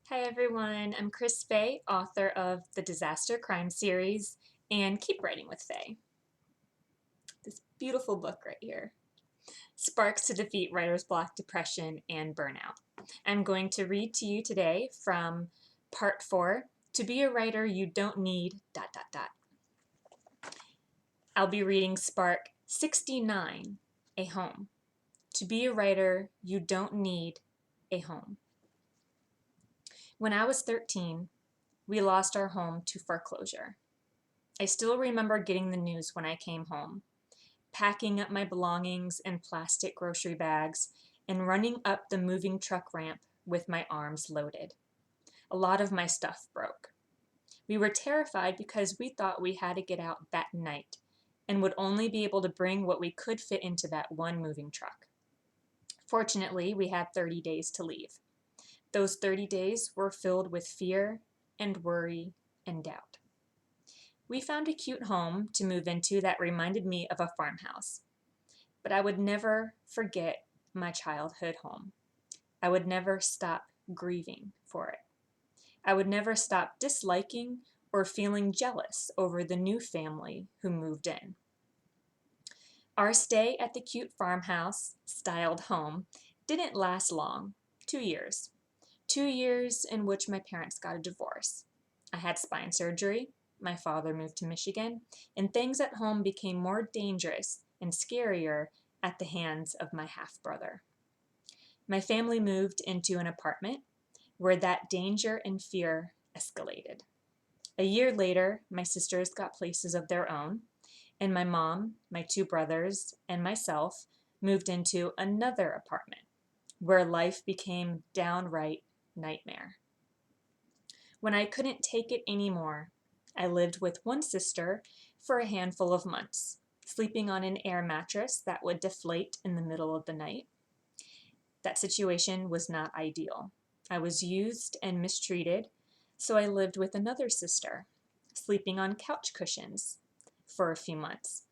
Hi everyone, I'm Chrys Fey, author of the Disaster Crime series and Keep Writing with Fey. This beautiful book right here. Sparks to Defeat Writer's Block, Depression, and Burnout. I'm going to read to you today from part 4, To Be a Writer You Don't Need... I'll be reading Spark 69, A Home. To be a writer, you don't need a home. When I was 13, we lost our home to foreclosure. I still remember getting the news when I came home, packing up my belongings in plastic grocery bags and running up the moving truck ramp with my arms loaded. A lot of my stuff broke. We were terrified because we thought we had to get out that night and would only be able to bring what we could fit into that one moving truck. Fortunately, we had 30 days to leave. Those 30 days were filled with fear and worry and doubt. We found a cute home to move into that reminded me of a farmhouse. But I would never forget my childhood home. I would never stop grieving for it. I would never stop disliking or feeling jealous over the new family who moved in. Our stay at the cute farmhouse-styled home didn't last long, 2 years. 2 years in which my parents got a divorce. I had spine surgery. My father moved to Michigan, and things at home became more dangerous and scarier at the hands of my half-brother. My family moved into an apartment where that danger and fear escalated. A year later, my sisters got places of their own, and my mom, my 2 brothers, and myself moved into another apartment where life became downright nightmare. When I couldn't take it anymore, I lived with one sister for a handful of months, sleeping on an air mattress that would deflate in the middle of the night. That situation was not ideal. I was used and mistreated, so I lived with another sister, sleeping on couch cushions for a few months.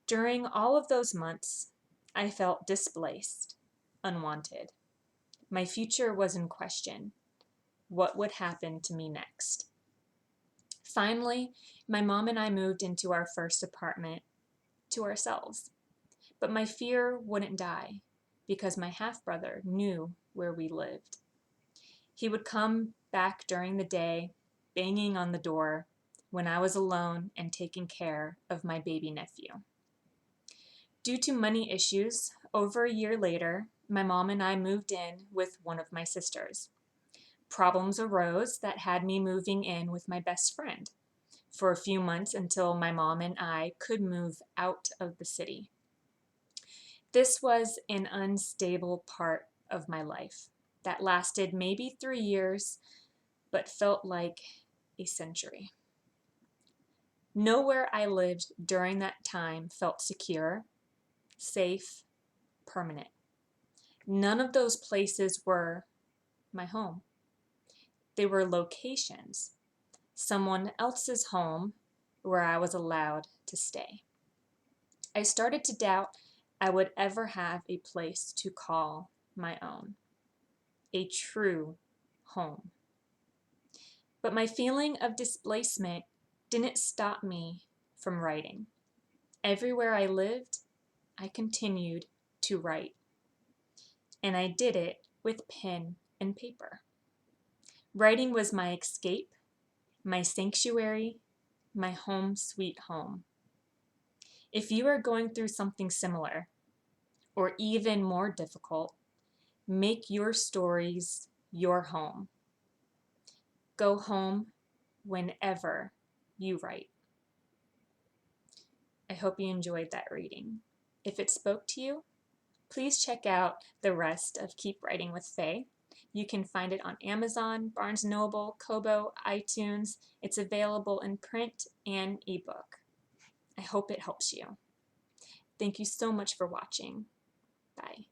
During all of those months, I felt displaced, unwanted. My future was in question. What would happen to me next? Finally, my mom and I moved into our first apartment to ourselves. But my fear wouldn't die because my half-brother knew where we lived. He would come back during the day, banging on the door when I was alone and taking care of my baby nephew. Due to money issues, over a year later, my mom and I moved in with one of my sisters. Problems arose that had me moving in with my best friend for a few months until my mom and I could move out of the city. This was an unstable part of my life that lasted maybe 3 years, but felt like a century. Nowhere I lived during that time felt secure, safe, permanent. None of those places were my home. They were locations, someone else's home where I was allowed to stay. I started to doubt I would ever have a place to call my own, a true home. But my feeling of displacement didn't stop me from writing. Everywhere I lived, I continued to write. And I did it with pen and paper. Writing was my escape, my sanctuary, my home sweet home. If you are going through something similar, or even more difficult, make your stories your home. Go home whenever you write. I hope you enjoyed that reading. If it spoke to you, please check out the rest of Keep Writing with Fey. You can find it on Amazon, Barnes & Noble, Kobo, iTunes. It's available in print and ebook. I hope it helps you. Thank you so much for watching. Bye.